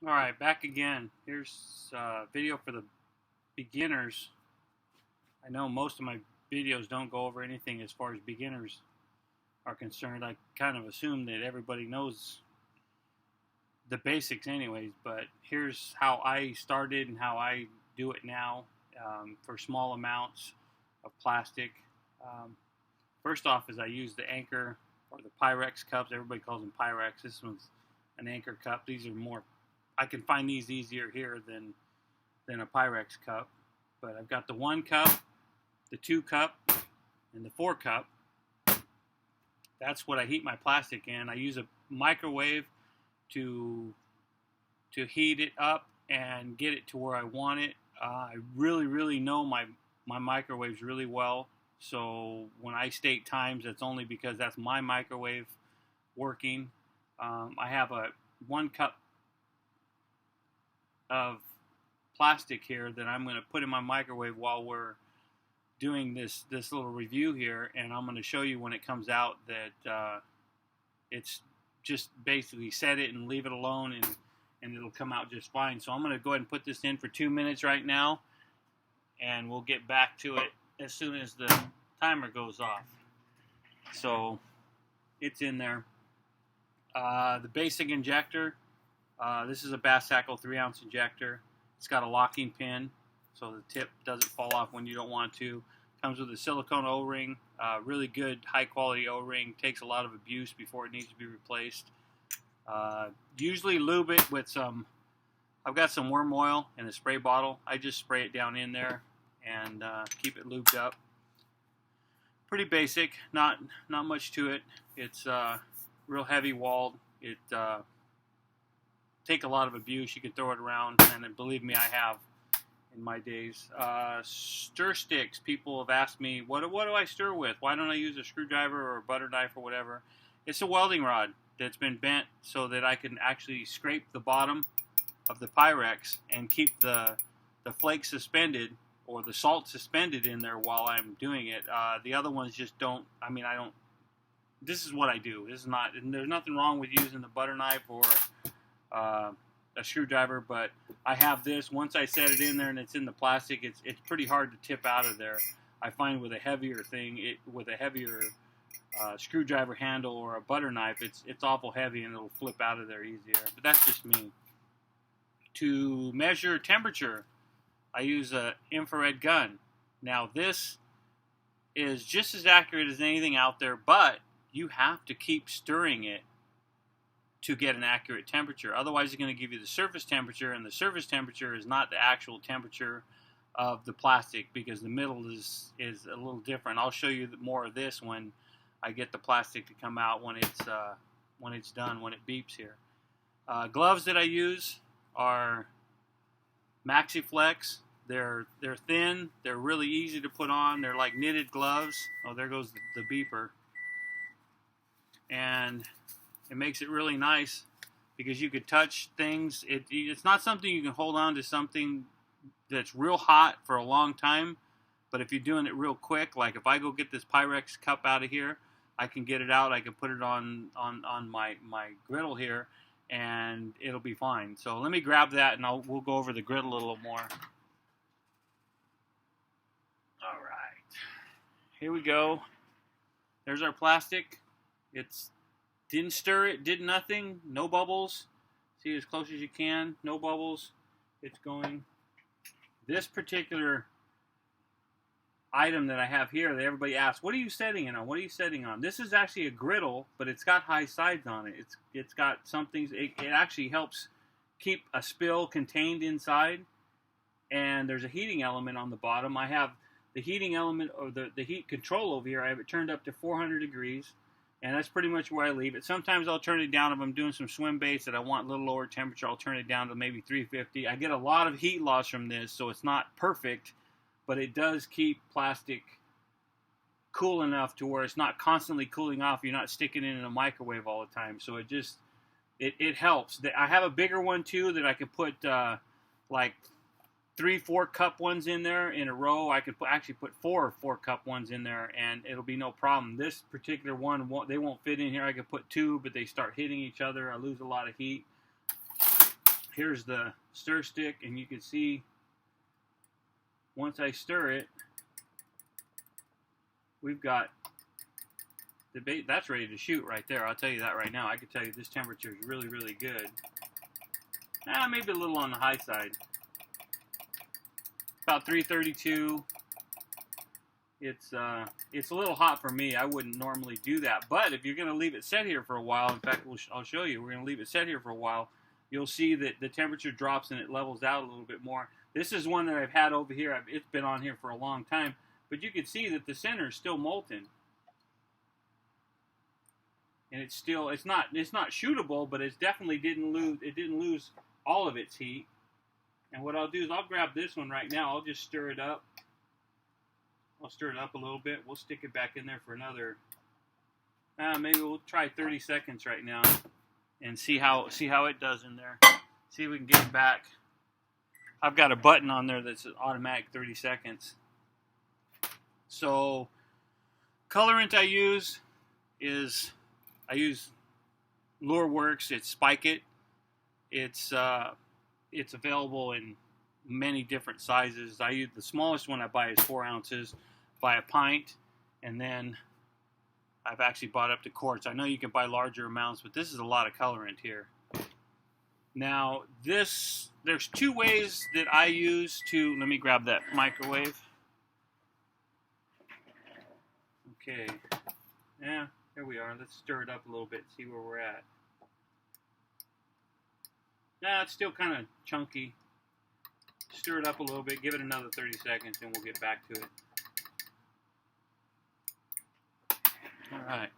Alright, back again. Here's a video for the beginners. I know most of my videos don't go over anything as far as beginners are concerned. I kind of assume that everybody knows the basics anyways, but here's how I started and how I do it now for small amounts of plastic. First off is I use the Anchor or the Pyrex cups. Everybody calls them Pyrex. This one's an Anchor cup. These are more, I can find these easier here than a Pyrex cup. But I've got the 1 cup, the 2 cup, and the 4 cup. That's what I heat my plastic in. I use a microwave to heat it up and get it to where I want it. I really know my microwaves really well. So when I state times, that's only because that's my microwave working. I have a 1 cup of plastic here that I'm going to put in my microwave while we're doing this little review here, and I'm going to show you when it comes out that it's just basically set it and leave it alone, and it'll come out just fine. So I'm going to go ahead and put this in for 2 minutes right now, and we'll get back to it as soon as the timer goes off. So it's in there. The basic injector, this is a Bass Tackle 3-ounce injector. It's got a locking pin so the tip doesn't fall off when you don't want to. Comes with a silicone O-ring, really good high quality O-ring. Takes a lot of abuse before it needs to be replaced. Usually lube it with some, I've got some worm oil in a spray bottle. I just spray it down in there and keep it lubed up. Pretty basic, not much to it. It's real heavy walled. It take a lot of abuse. You can throw it around, and believe me, I have in my days. Stir sticks. People have asked me, what do I stir with? Why don't I use a screwdriver or a butter knife or whatever? It's a welding rod that's been bent so that I can actually scrape the bottom of the Pyrex and keep the flake suspended or the salt suspended in there while I'm doing it. The other ones just don't. I mean, I don't. This is what I do. This is not. There's nothing wrong with using the butter knife or a screwdriver, but I have this. Once I set it in there and it's in the plastic, it's pretty hard to tip out of there. I find with a heavier thing, with a heavier screwdriver handle or a butter knife, it's awful heavy and it'll flip out of there easier. But that's just me. To measure temperature, I use an infrared gun. Now this is just as accurate as anything out there, but you have to keep stirring it to get an accurate temperature. Otherwise, it's going to give you the surface temperature, and the surface temperature is not the actual temperature of the plastic because the middle is a little different. I'll show you more of this when I get the plastic to come out when it's done, when it beeps here. Gloves that I use are MaxiFlex. They're thin. They're really easy to put on. They're like knitted gloves. Oh, there goes the beeper. And it makes it really nice because you could touch things. It's not something you can hold on to something that's real hot for a long time. But if you're doing it real quick, like if I go get this Pyrex cup out of here, I can get it out. I can put it on my griddle here, and it'll be fine. So let me grab that, and we'll go over the griddle a little more. All right, here we go. There's our plastic. It's didn't stir it, did nothing, no bubbles. See as close as you can, no bubbles. It's going. This particular item that I have here that everybody asks, what are you setting it on? What are you setting on? This is actually a griddle, but it's got high sides on it. It's got some things. It actually helps keep a spill contained inside, and there's a heating element on the bottom. I have the heating element or the heat control over here. I have it turned up to 400 degrees. And that's pretty much where I leave it. Sometimes I'll turn it down if I'm doing some swim baits that I want a little lower temperature. I'll turn it down to maybe 350. I get a lot of heat loss from this, so it's not perfect, but it does keep plastic cool enough to where it's not constantly cooling off. You're not sticking it in a microwave all the time. So it helps. I have a bigger one too that I can put like 3-4 cup ones in there in a row. I could actually put 4 4-cup ones in there, and it'll be no problem. This particular one, they won't fit in here. I could put 2, but they start hitting each other. I lose a lot of heat. here's the stir stick, and you can see once I stir it, we've got the bait that's ready to shoot right there. I'll tell you that right now. I can tell you this temperature is really, really good. Maybe a little on the high side. About 332. It's a little hot for me. I wouldn't normally do that, but if you're going to leave it set here for a while, in fact, I'll show you. We're going to leave it set here for a while. You'll see that the temperature drops and it levels out a little bit more. This is one that I've had over here. It's been on here for a long time, but you can see that the center is still molten, and it's not shootable, but it definitely didn't lose all of its heat. And what I'll do is I'll grab this one right now. I'll just stir it up. I'll stir it up a little bit. We'll stick it back in there for another. Maybe we'll try 30 seconds right now, and see how it does in there. See if we can get it back. I've got a button on there that's automatic 30 seconds. So colorant I use Lureworks. It's Spike It. It's available in many different sizes. I use the smallest one I buy is 4 ounces, buy a pint, and then I've actually bought up to quarts. I know you can buy larger amounts, but this is a lot of colorant here. Now there's 2 ways that I use to, let me grab that microwave. Okay, yeah, there we are. Let's stir it up a little bit, see where we're at. It's still kind of chunky. Stir it up a little bit, give it another 30 seconds, and we'll get back to it. All right.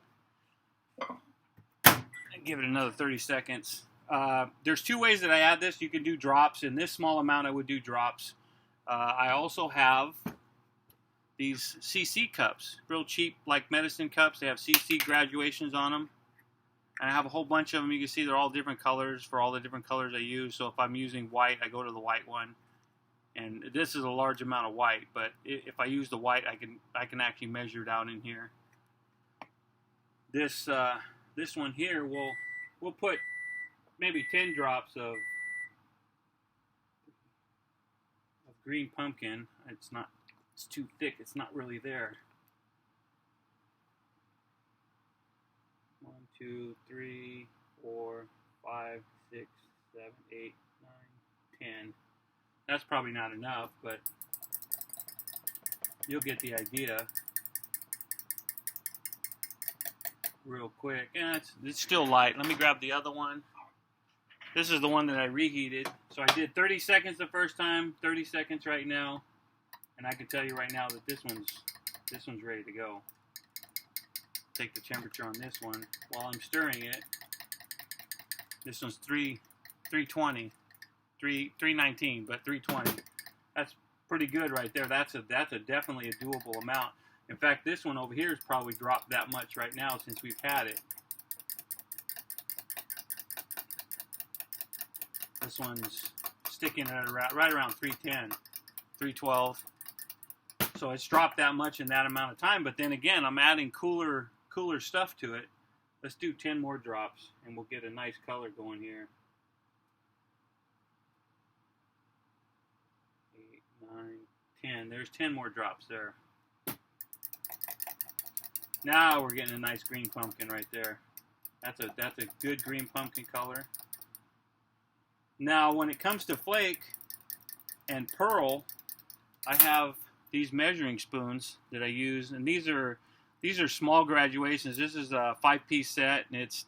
Give it another 30 seconds. There's 2 ways that I add this. You can do drops. In this small amount, I would do drops. I also have these CC cups, real cheap, like medicine cups. They have CC graduations on them. And I have a whole bunch of them. You can see they're all different colors for all the different colors I use. So if I'm using white, I go to the white one. And this is a large amount of white, but if I use the white, I can actually measure it out in here. This one here, we'll put maybe 10 drops of green pumpkin. It's too thick. It's not really there. 1, 2, 3, 4, 5, 6, 7, 8, 9, 10. That's probably not enough, but you'll get the idea real quick. And it's still light. Let me grab the other one. This is the one that I reheated. So I did 30 seconds the first time, 30 seconds right now, and I can tell you right now that this one's ready to go. Take the temperature on this one while I'm stirring it. This one's 320. 319, but 320. That's pretty good right there. That's definitely a doable amount. In fact, this one over here has probably dropped that much right now since we've had it. This one's sticking at right around 310, 312. So it's dropped that much in that amount of time. But then again, I'm adding cooler stuff to it. Let's do 10 more drops, and we'll get a nice color going here. 8, 9, 10. There's 10 more drops there. Now we're getting a nice green pumpkin right there. That's a good green pumpkin color. Now when it comes to flake and pearl, I have these measuring spoons that I use, and these are small graduations. This is a 5-piece set, and it's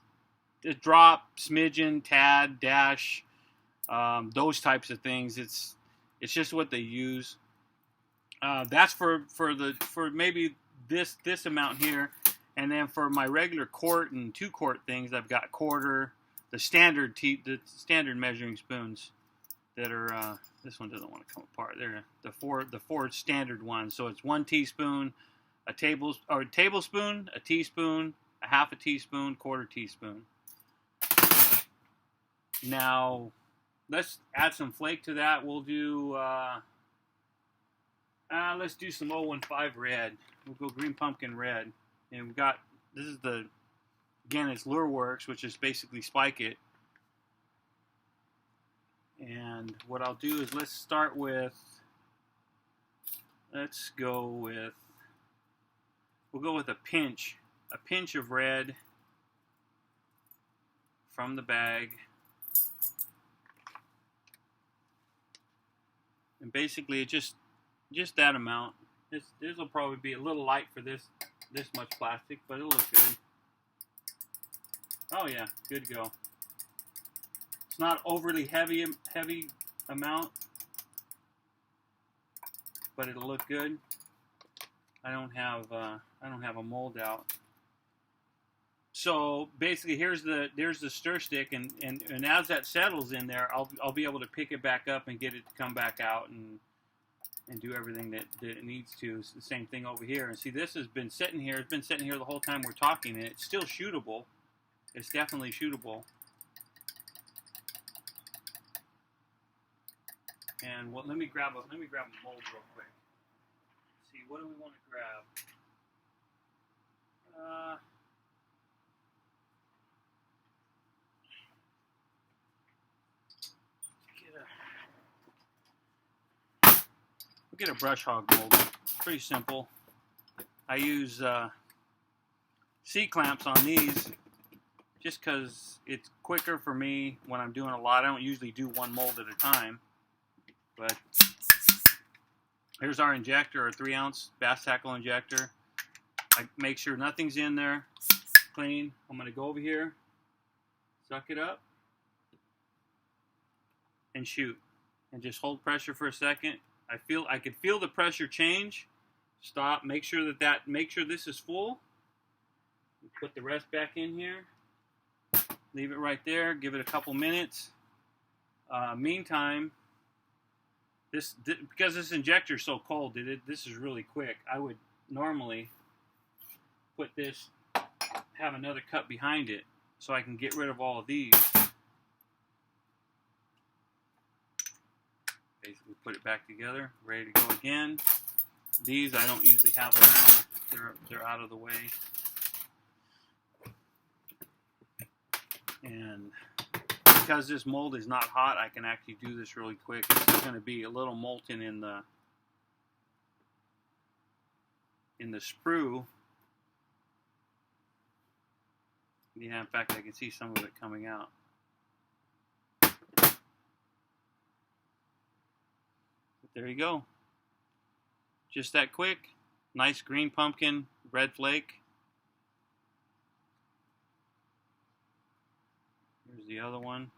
drop, smidgen, tad, dash, those types of things. It's just what they use. That's for maybe this amount here, and then for my regular quart and 2-quart things, I've got quarter, the standard measuring spoons that are. This one doesn't want to come apart. They're the four standard ones. So it's 1 teaspoon, a tablespoon, a teaspoon, a half a teaspoon, quarter teaspoon. Now let's add some flake to that. We'll do. Let's do some 015 red. We'll go green pumpkin red. And we've got, again, it's Lureworks, which is basically Spike It. And what I'll do is let's go with, we'll go with a pinch of red from the bag. And basically it's just that amount. This will probably be a little light for this much plastic, but it'll look good. Oh yeah, good to go. It's not overly heavy amount, but it'll look good. I don't have a mold out. So basically, there's the stir stick, and as that settles in there, I'll be able to pick it back up and get it to come back out and do everything that it needs to. It's the same thing over here. And see, this has been sitting here. It's been sitting here the whole time we're talking, and it's still shootable. It's definitely shootable. And well, let me grab a mold real quick. Let's see, what do we want to grab? We'll get a brush hog mold. Pretty simple. I use C-clamps on these just because it's quicker for me when I'm doing a lot. I don't usually do one mold at a time. But here's our injector, our 3-ounce bass tackle injector. I make sure nothing's in there. Clean. I'm going to go over here, suck it up, and shoot. And just hold pressure for a second. I could feel the pressure change. Stop. Make sure this is full. Put the rest back in here. Leave it right there. Give it a couple minutes. Meantime, because this injector is so cold, this is really quick. I would normally have another cut behind it so I can get rid of all of these. Basically put it back together, ready to go again. These I don't usually have around. They're out of the way. And because this mold is not hot, I can actually do this really quick. This is going to be a little molten in the sprue. Yeah, in fact, I can see some of it coming out. But there you go. Just that quick. Nice green pumpkin, red flake. Here's the other one.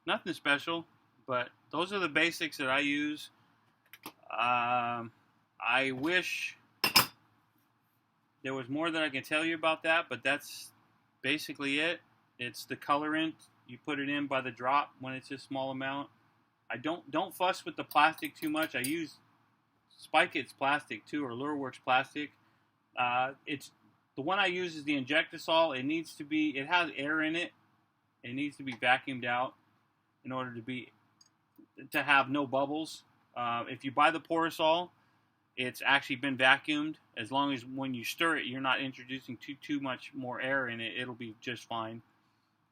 Nothing special, but those are the basics that I use. I wish there was more that I can tell you about that, but that's basically it. It's the colorant. You put it in by the drop when it's a small amount. I don't fuss with the plastic too much. I use Spike It's plastic too, or Lureworks plastic. It's the one I use is the Injectisol. It has air in it. It needs to be vacuumed out in order to have no bubbles. If you buy the Porosol, it's actually been vacuumed. As long as when you stir it, you're not introducing too much more air in it, it'll be just fine.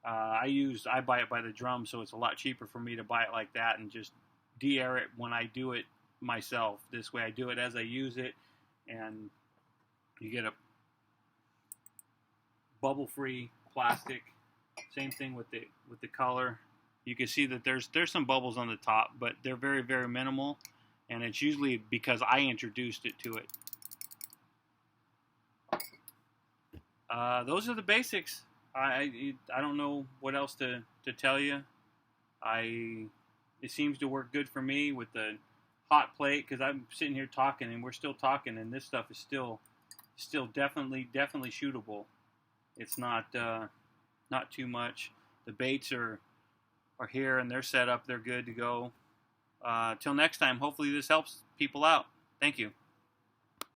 I buy it by the drum, so it's a lot cheaper for me to buy it like that and just de-air it when I do it myself. This way I do it as I use it, and you get a bubble-free plastic. Same thing with the color. You can see that there's some bubbles on the top, but they're very, very minimal, and it's usually because I introduced it to it. Those are the basics. I don't know what else to tell you. It seems to work good for me with the hot plate, because I'm sitting here talking and we're still talking, and this stuff is still definitely shootable. It's not too much. The baits are here and they're set up. They're good to go. Till next time, hopefully this helps people out. Thank you.